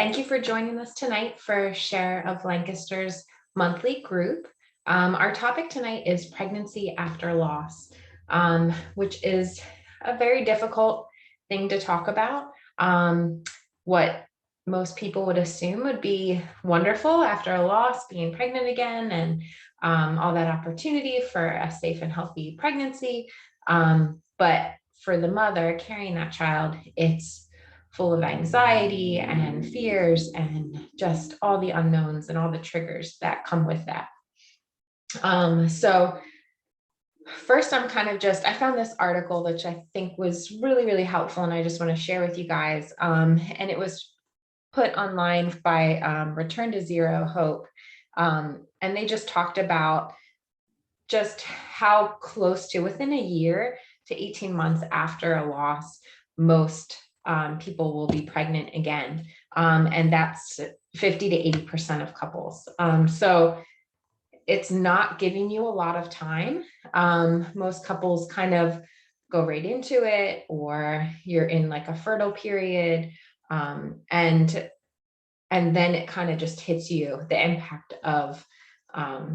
Thank you for joining us tonight for Share of Lancaster's monthly group. Our topic tonight is pregnancy after loss, which is a very difficult thing to talk about. What most people would assume would be wonderful after a loss, being pregnant again, and all that opportunity for a safe and healthy pregnancy. But for the mother carrying that child, it's full of anxiety and fears and just all the unknowns and all the triggers that come with that. So first, I found this article, which I think was really, really helpful, and I just want to share with you guys. And it was put online by Return to Zero Hope. And they just talked about just how close to within a year to 18 months after a loss, most people will be pregnant again. And that's 50 to 80% of couples. So it's not giving you a lot of time. Most couples kind of go right into it, or you're in like a fertile period. And then it kind of just hits you, the impact of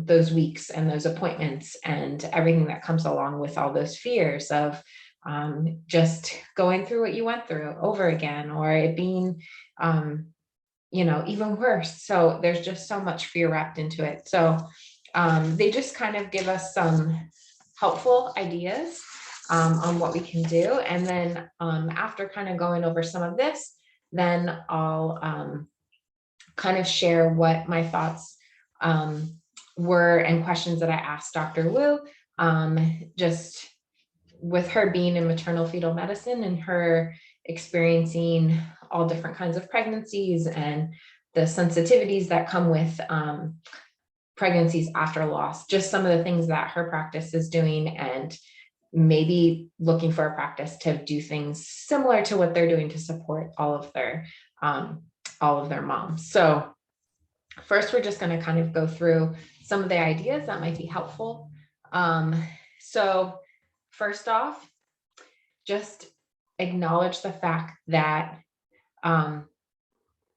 those weeks and those appointments and everything that comes along with all those fears of just going through what you went through over again, or it being, even worse. So there's just so much fear wrapped into it. So they just kind of give us some helpful ideas on what we can do. And then after kind of going over some of this, then I'll kind of share what my thoughts were and questions that I asked Dr. Wu, just with her being in maternal fetal medicine and her experiencing all different kinds of pregnancies and the sensitivities that come with pregnancies after loss, just some of the things that her practice is doing, and maybe looking for a practice to do things similar to what they're doing to support all of their moms. So first, we're just going to kind of go through some of the ideas that might be helpful. So first off, just acknowledge the fact that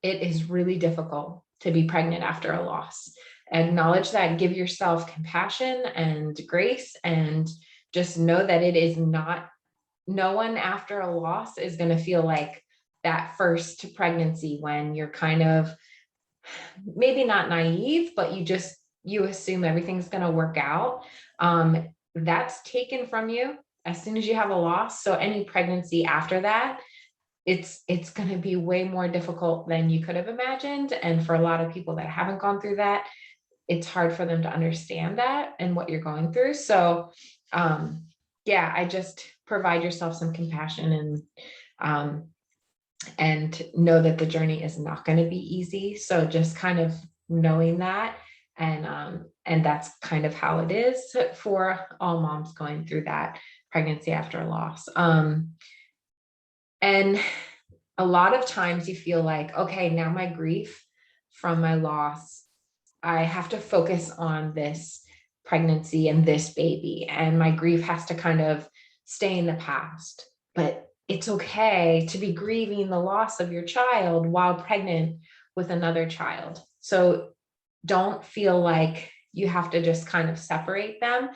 it is really difficult to be pregnant after a loss. Acknowledge that, give yourself compassion and grace, and just know that it is not, no one after a loss is going to feel like that first pregnancy when you're kind of maybe not naive, but you assume everything's going to work out. That's taken from you as soon as you have a loss. So any pregnancy after that, it's going to be way more difficult than you could have imagined. And for a lot of people that haven't gone through that, it's hard for them to understand that and what you're going through. So I just provide yourself some compassion and know that the journey is not going to be easy. So just kind of knowing that, and that's kind of how it is for all moms going through that pregnancy after loss. And a lot of times you feel like, okay, now my grief from my loss, I have to focus on this pregnancy and this baby, and my grief has to kind of stay in the past. But it's okay to be grieving the loss of your child while pregnant with another child. So don't feel like you have to just kind of separate them.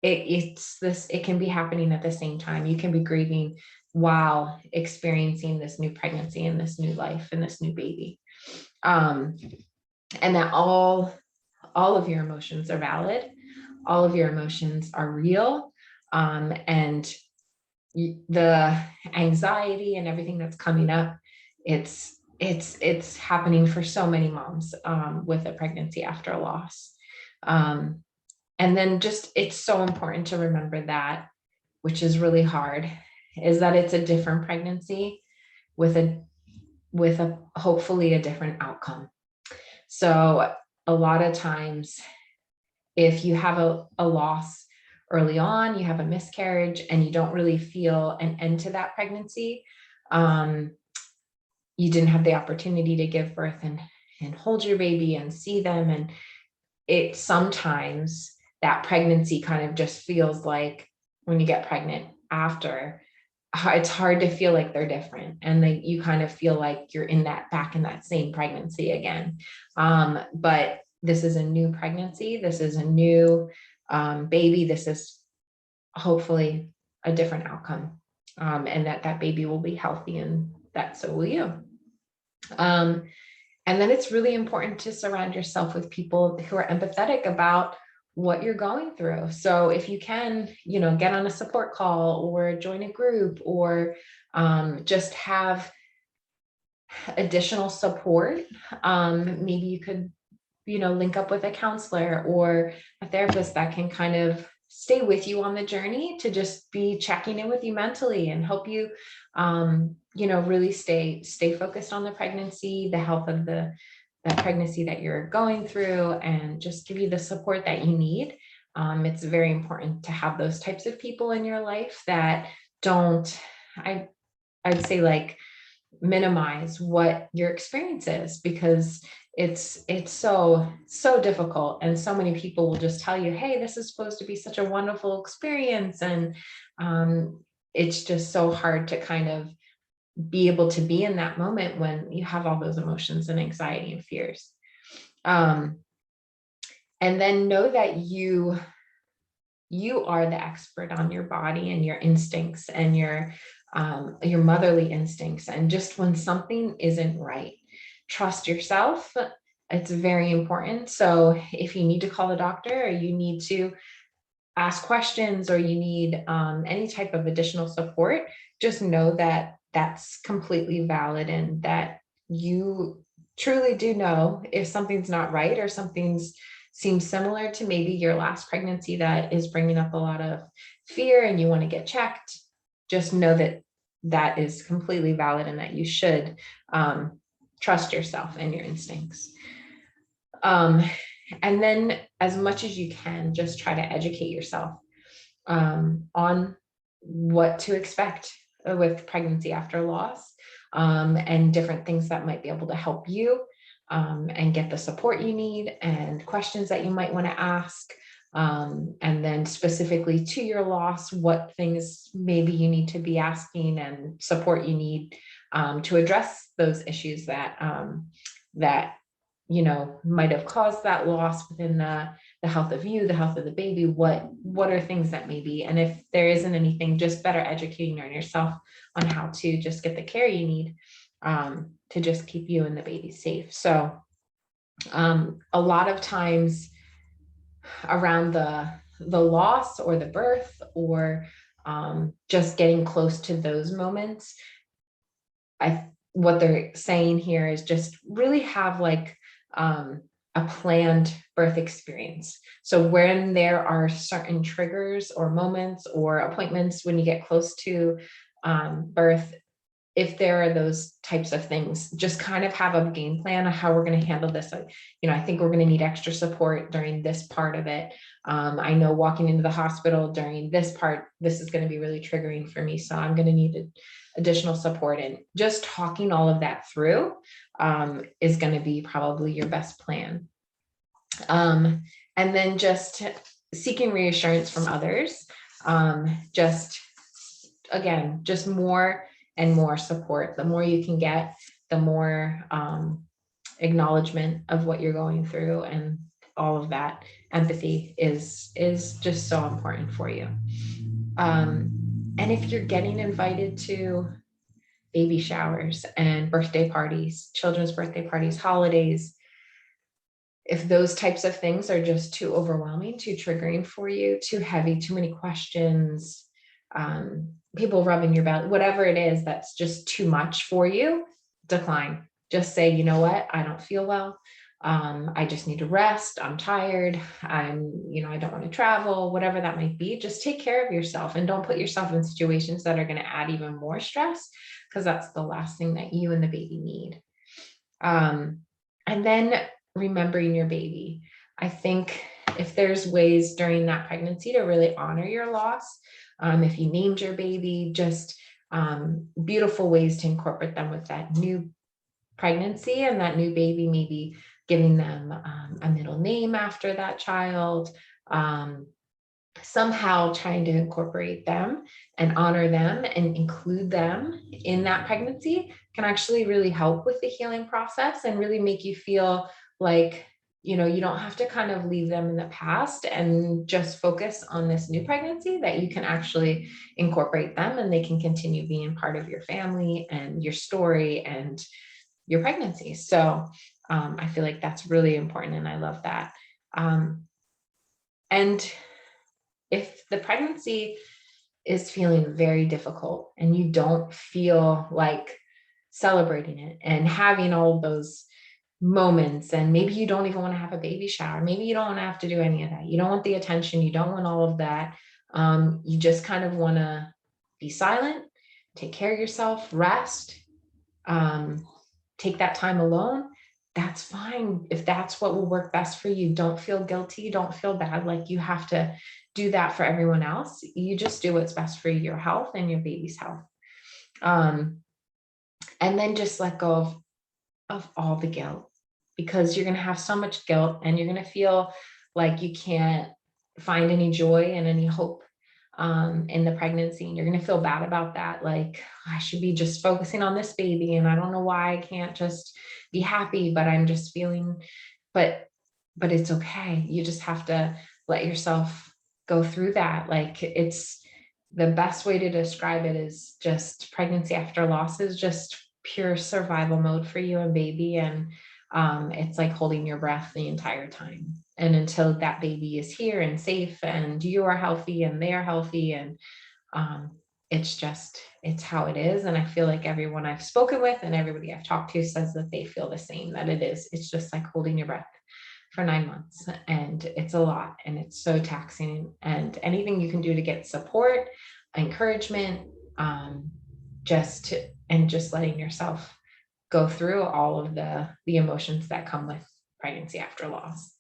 It can be happening at the same time. You can be grieving while experiencing this new pregnancy and this new life and this new baby. And that all of your emotions are valid. All of your emotions are real. And the anxiety and everything that's coming up, it's happening for so many moms with a pregnancy after a loss. And then just, it's so important to remember that, which is really hard, is that it's a different pregnancy with a hopefully a different outcome. So a lot of times, if you have a loss early on, you have a miscarriage, and you don't really feel an end to that pregnancy, you didn't have the opportunity to give birth and hold your baby and see them. And it sometimes, that pregnancy kind of just feels like, when you get pregnant after, it's hard to feel like they're different, and that you kind of feel like you're back in that same pregnancy again. But this is a new pregnancy. This is a new baby. This is hopefully a different outcome, and that baby will be healthy, and that so will you. And then it's really important to surround yourself with people who are empathetic about what you're going through. So if you can, get on a support call or join a group, or just have additional support. Maybe you could, link up with a counselor or a therapist that can kind of stay with you on the journey, to just be checking in with you mentally and help you, really stay focused on the pregnancy, the health of that pregnancy that you're going through, and just give you the support that you need. It's very important to have those types of people in your life that don't, I'd say, like, minimize what your experience is, because it's so difficult, and so many people will just tell you, hey, this is supposed to be such a wonderful experience, and it's just so hard to kind of be able to be in that moment when you have all those emotions and anxiety and fears. And then know that you are the expert on your body and your instincts and your motherly instincts. And just when something isn't right, trust yourself. It's very important. So if you need to call the doctor, or you need to ask questions, or you need any type of additional support, just know that that's completely valid, and that you truly do know if something's not right, or something's seems similar to maybe your last pregnancy that is bringing up a lot of fear, and you want to get checked. Just know that that is completely valid, and that you should trust yourself and your instincts. And then, as much as you can, just try to educate yourself on what to expect with pregnancy after loss, and different things that might be able to help you, and get the support you need, and questions that you might want to ask. And then specifically to your loss, what things maybe you need to be asking, and support you need to address those issues that might have caused that loss within the health of you, the health of the baby. What are things that maybe, and if there isn't anything, just better educating on yourself on how to just get the care you need to just keep you and the baby safe. So a lot of times around the loss or the birth, or just getting close to those moments, what they're saying here is just really have like a planned birth experience. So when there are certain triggers or moments or appointments when you get close to birth, if there are those types of things, just kind of have a game plan of how we're going to handle this. I think we're going to need extra support during this part of it. I know walking into the hospital during this part, this is going to be really triggering for me. So I'm going to need additional support, and just talking all of that through is going to be probably your best plan. And then just seeking reassurance from others. Just more and more support. The more you can get, the more acknowledgement of what you're going through, and all of that empathy is just so important for you. And if you're getting invited to baby showers and birthday parties, children's birthday parties, holidays, if those types of things are just too overwhelming, too triggering for you, too heavy, too many questions, people rubbing your belly, whatever it is that's just too much for you, decline. Just say, you know what, I don't feel well. I just need to rest. I'm tired. I don't want to travel, whatever that might be. Just take care of yourself, and don't put yourself in situations that are going to add even more stress, because that's the last thing that you and the baby need. And then remembering your baby. I think if there's ways during that pregnancy to really honor your loss, if you named your baby, just beautiful ways to incorporate them with that new pregnancy and that new baby, maybe giving them a middle name after that child, somehow trying to incorporate them and honor them and include them in that pregnancy can actually really help with the healing process and really make you feel like, you don't have to kind of leave them in the past and just focus on this new pregnancy, that you can actually incorporate them and they can continue being part of your family and your story and your pregnancy. So I feel like that's really important and I love that. And if the pregnancy is feeling very difficult and you don't feel like celebrating it and having all of those moments, and maybe you don't even want to have a baby shower, maybe you don't want to have to do any of that, you don't want the attention, you don't want all of that, you just kind of want to be silent, take care of yourself, rest, take that time alone, that's fine. If that's what will work best for you, don't feel guilty, don't feel bad like you have to do that for everyone else. You just do what's best for your health and your baby's health. And then just let go of all the guilt, because you're going to have so much guilt and you're going to feel like you can't find any joy and any hope in the pregnancy. And you're going to feel bad about that. Like, I should be just focusing on this baby. And I don't know why I can't just be happy, but I'm just feeling, but it's okay. You just have to let yourself go through that. Like, it's the best way to describe it is just pregnancy after loss is just pure survival mode for you and baby. And it's like holding your breath the entire time. And until that baby is here and safe and you are healthy and they're healthy. And it's how it is. And I feel like everyone I've spoken with and everybody I've talked to says that they feel the same, that it's just like holding your breath for 9 months, and it's a lot and it's so taxing. And anything you can do to get support, encouragement, just letting yourself go through all of the emotions that come with pregnancy after loss.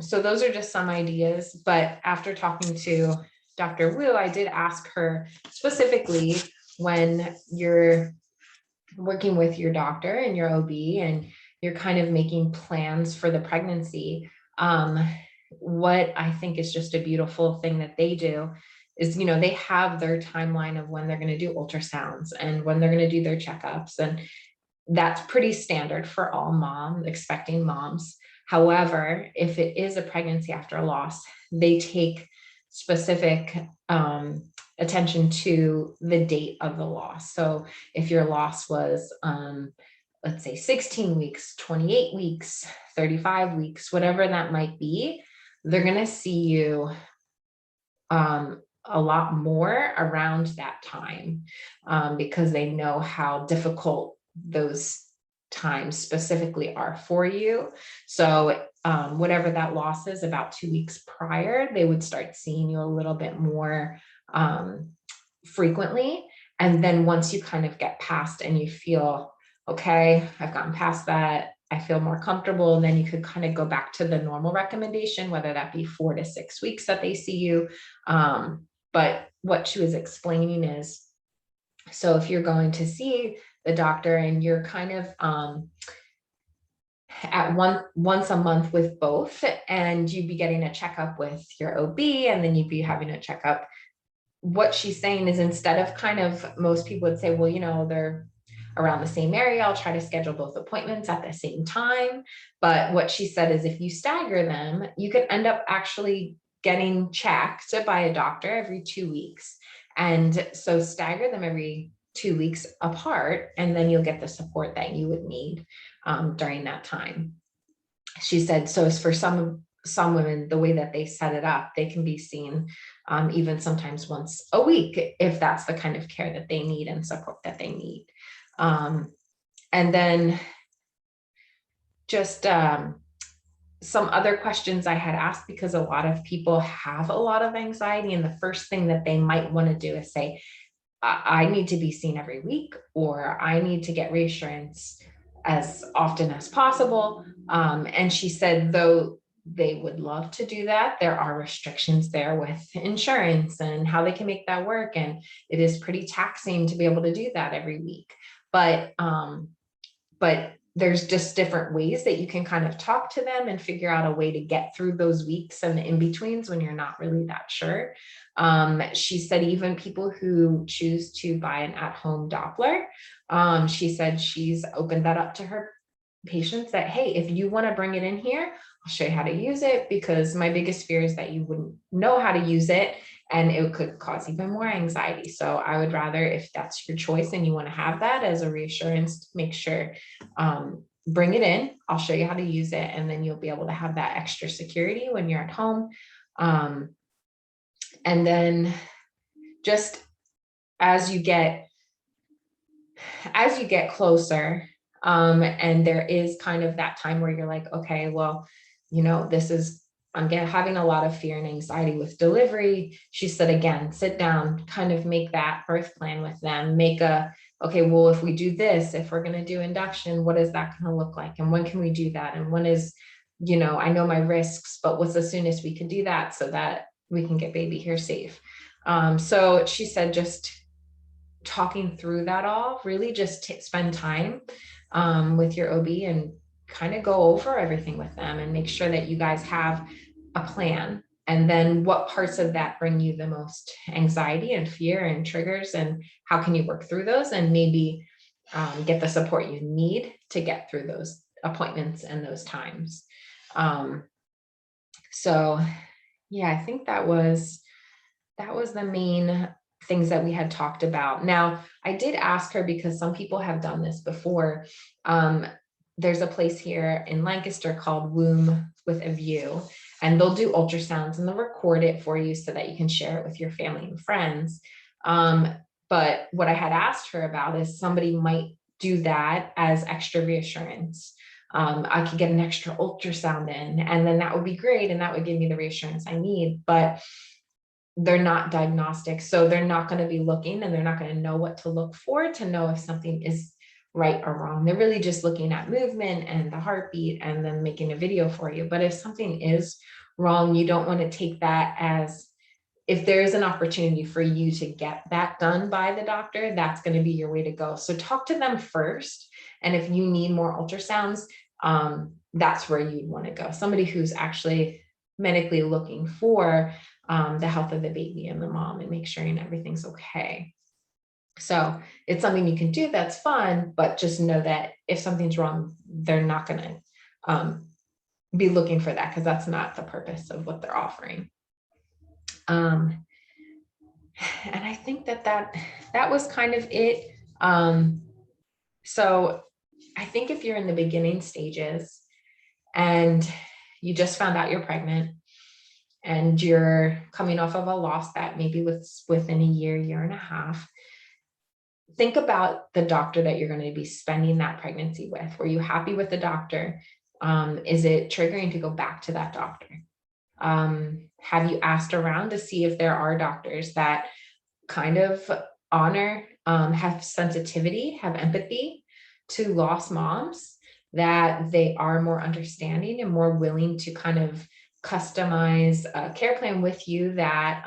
So those are just some ideas, but after talking to Dr. Wu, I did ask her specifically, when you're working with your doctor and your OB and you're kind of making plans for the pregnancy, what I think is just a beautiful thing that they do is, they have their timeline of when they're going to do ultrasounds and when they're going to do their checkups. And that's pretty standard for all expecting moms. However, if it is a pregnancy after a loss, they take specific attention to the date of the loss. So if your loss was, let's say 16 weeks, 28 weeks, 35 weeks, whatever that might be, they're going to see you a lot more around that time, because they know how difficult those times specifically are for you. So whatever that loss is, about 2 weeks prior, they would start seeing you a little bit more frequently. And then once you kind of get past and you feel, okay, I've gotten past that, I feel more comfortable, and then you could kind of go back to the normal recommendation, whether that be 4 to 6 weeks that they see you. But what she was explaining is, so if you're going to see the doctor and you're kind of at once a month with both, and you'd be getting a checkup with your OB, and then you'd be having a checkup, what she's saying is, instead of kind of, most people would say, well, they're around the same area, I'll try to schedule both appointments at the same time. But what she said is, if you stagger them, you can end up actually getting checked by a doctor every 2 weeks. And so stagger them every 2 weeks apart, and then you'll get the support that you would need during that time. She said, so as for some women, the way that they set it up, they can be seen even sometimes once a week, if that's the kind of care that they need and support that they need. And then just some other questions I had asked, because a lot of people have a lot of anxiety, and the first thing that they might want to do is say, I need to be seen every week, or I need to get reassurance as often as possible. And she said, though they would love to do that, there are restrictions there with insurance and how they can make that work. And it is pretty taxing to be able to do that every week. But there's just different ways that you can kind of talk to them and figure out a way to get through those weeks and the in-betweens when you're not really that sure. She said even people who choose to buy an at-home Doppler, she said she's opened that up to her patients that, hey, if you want to bring it in here, I'll show you how to use it, because my biggest fear is that you wouldn't know how to use it and it could cause even more anxiety. So I would rather, if that's your choice and you want to have that as a reassurance, make sure, bring it in, I'll show you how to use it, and then you'll be able to have that extra security when you're at home. And then just as you get closer, and there is kind of that time where you're like, okay, well, I'm having a lot of fear and anxiety with delivery. She said, again, sit down, kind of make that birth plan with them, okay, well, if we do this, if we're going to do induction, what is that going to look like? And when can we do that? And when is, I know my risks, but what's the soonest we can do that so that we can get baby here safe? So she said, just talking through that all, really just spend time with your OB and kind of go over everything with them and make sure that you guys have a plan. And then what parts of that bring you the most anxiety and fear and triggers, and how can you work through those, and maybe get the support you need to get through those appointments and those times. So yeah, I think that was the main things that we had talked about. Now, I did ask her, because some people have done this before. There's a place here in Lancaster called Womb with a View, and they'll do ultrasounds and they'll record it for you so that you can share it with your family and friends. But what I had asked her about is somebody might do that as extra reassurance. I could get an extra ultrasound in, and then that would be great, and that would give me the reassurance I need. But they're not diagnostic, so they're not going to be looking, and they're not going to know what to look for to know if something is right or wrong. They're really just looking at movement and the heartbeat and then making a video for you. But if something is wrong, you don't want to take that as, if there is an opportunity for you to get that done by the doctor, that's going to be your way to go. So talk to them first. And if you need more ultrasounds, that's where you'd want to go. Somebody who's actually medically looking for the health of the baby and the mom, and make sure everything's okay. So it's something you can do, that's fun, but just know that if something's wrong, they're not going to be looking for that, because that's not the purpose of what they're offering. And I think that was kind of it. So I think if you're in the beginning stages and you just found out you're pregnant, and you're coming off of a loss that maybe was within a year and a half, think about the doctor that you're going to be spending that pregnancy with. Were you happy with the doctor? Is it triggering to go back to that doctor? Have you asked around to see if there are doctors that kind of honor, have sensitivity, have empathy to lost moms, that they are more understanding and more willing to kind of customize a care plan with you that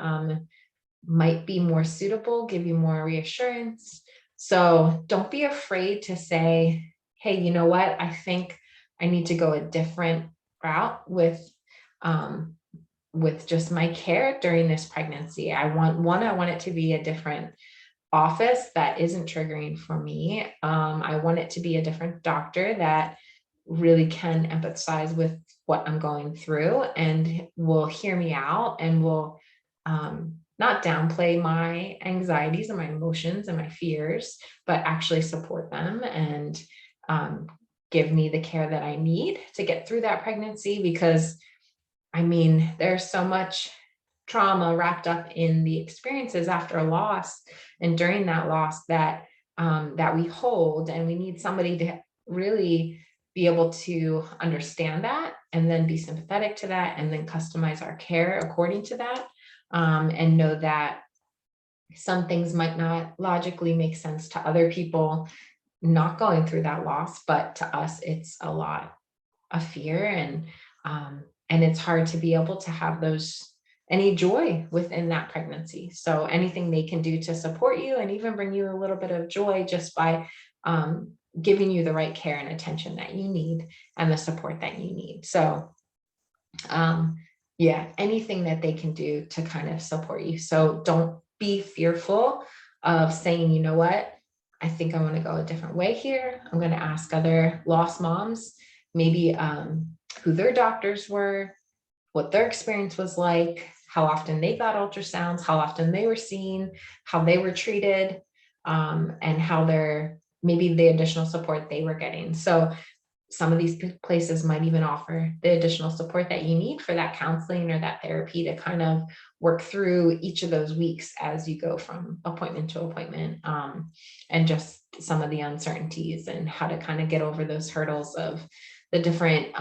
might be more suitable, give you more reassurance. So don't be afraid to say, hey, you know what? I think I need to go a different route with just my care during this pregnancy. I want it to be a different office that isn't triggering for me. I want it to be a different doctor that really can empathize with what I'm going through and will hear me out and will not downplay my anxieties and my emotions and my fears, but actually support them and give me the care that I need to get through that pregnancy. Because I mean, there's so much trauma wrapped up in the experiences after a loss and during that loss that we hold, and we need somebody to really be able to understand that and then be sympathetic to that and then customize our care according to that, and know that some things might not logically make sense to other people not going through that loss, but to us it's a lot of fear, and it's hard to be able to have any joy within that pregnancy. So anything they can do to support you and even bring you a little bit of joy just by giving you the right care and attention that you need and the support that you need. So yeah, anything that they can do to kind of support you. So don't be fearful of saying, you know what, I think I want to go a different way here. I'm going to ask other lost moms, maybe who their doctors were, what their experience was like, how often they got ultrasounds, how often they were seen, how they were treated, and how maybe the additional support they were getting. So some of these places might even offer the additional support that you need for that counseling or that therapy to kind of work through each of those weeks as you go from appointment to appointment, and just some of the uncertainties and how to kind of get over those hurdles of the different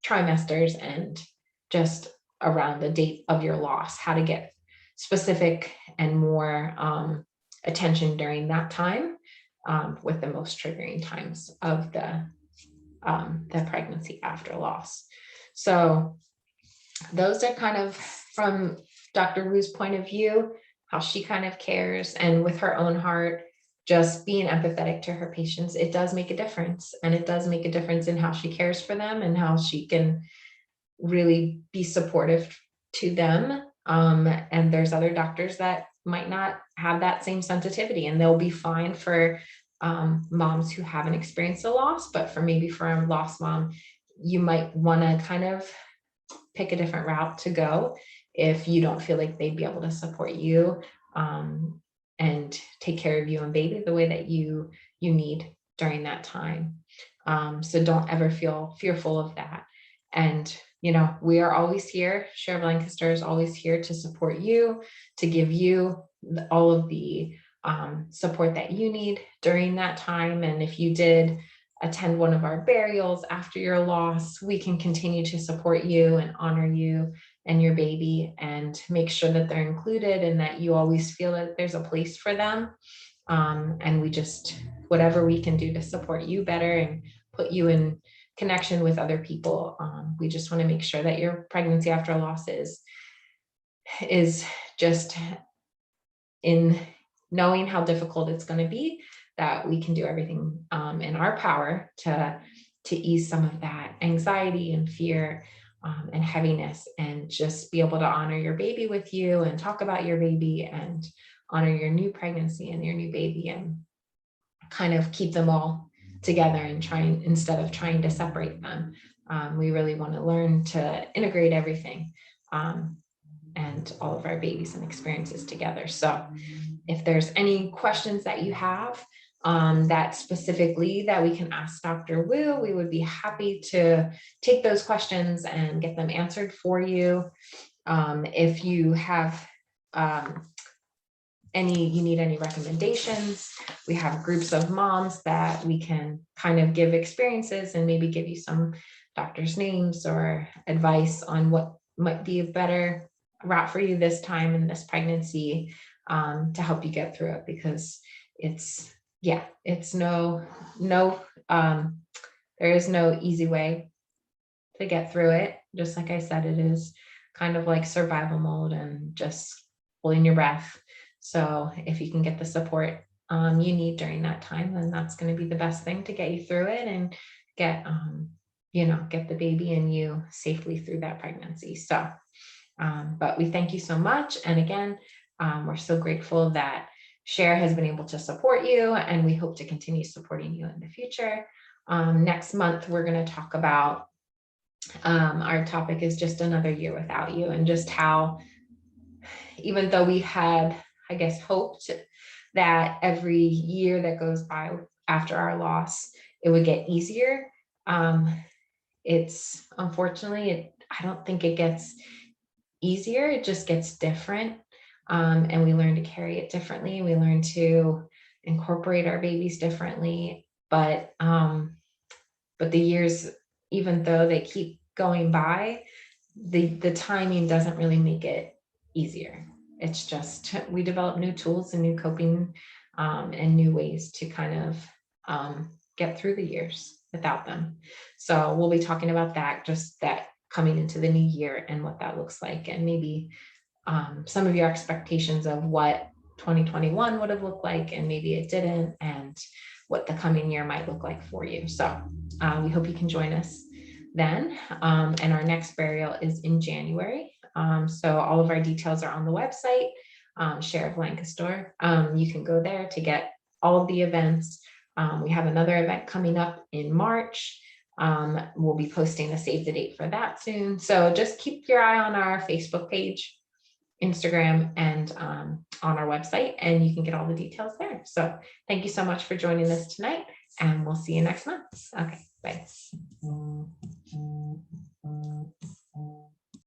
trimesters and just around the date of your loss, how to get specific and more attention during that time, with the most triggering times of the pregnancy after loss. So those are kind of from Dr. Wu's point of view, how she kind of cares, and with her own heart, just being empathetic to her patients. It does make a difference, and it does make a difference in how she cares for them and how she can really be supportive to them. And there's other doctors that might not have that same sensitivity, and they'll be fine for moms who haven't experienced a loss, but for a lost mom, you might want to kind of pick a different route to go if you don't feel like they'd be able to support you and take care of you and baby the way that you need during that time. So don't ever feel fearful of that. And we are always here. Share of Lancaster is always here to support you, to give you all of the support that you need during that time. And if you did attend one of our burials after your loss, we can continue to support you and honor you and your baby and make sure that they're included and that you always feel that there's a place for them. And we just, whatever we can do to support you better and put you in connection with other people. We just want to make sure that your pregnancy after a loss is just in knowing how difficult it's going to be, that we can do everything in our power to ease some of that anxiety and fear and heaviness, and just be able to honor your baby with you and talk about your baby and honor your new pregnancy and your new baby and kind of keep them all together and instead of trying to separate them. We really want to learn to integrate everything and all of our babies and experiences together. So if there's any questions that you have that specifically that we can ask Dr. Wu, we would be happy to take those questions and get them answered for you. If you have you need any recommendations, we have groups of moms that we can kind of give experiences and maybe give you some doctors' names or advice on what might be a better route for you this time in this pregnancy, to help you get through it, because it's there is no easy way to get through it. Just like I said, it is kind of like survival mode and just holding your breath. So if you can get the support you need during that time, then that's going to be the best thing to get you through it and get the baby and you safely through that pregnancy. So but we thank you so much. And again, we're so grateful that Share has been able to support you, and we hope to continue supporting you in the future. Next month, we're going to talk about, our topic is just another year without you, and just how, even though we had, I guess, hoped that every year that goes by after our loss, it would get easier. It's unfortunately, I don't think it gets easier. It just gets different. And we learn to carry it differently. We learn to incorporate our babies differently. But the years, even though they keep going by, the timing doesn't really make it easier. It's just we develop new tools and new coping and new ways to kind of get through the years without them. So we'll be talking about that, just that coming into the new year and what that looks like, and maybe some of your expectations of what 2021 would have looked like, and maybe it didn't, and what the coming year might look like for you. So we hope you can join us then. And our next burial is in January. So all of our details are on the website, Share of Lancaster. You can go there to get all of the events. We have another event coming up in March. We'll be posting a save the date for that soon. So just keep your eye on our Facebook page, Instagram, and on our website, and you can get all the details there. So thank you so much for joining us tonight, and we'll see you next month. Okay, bye.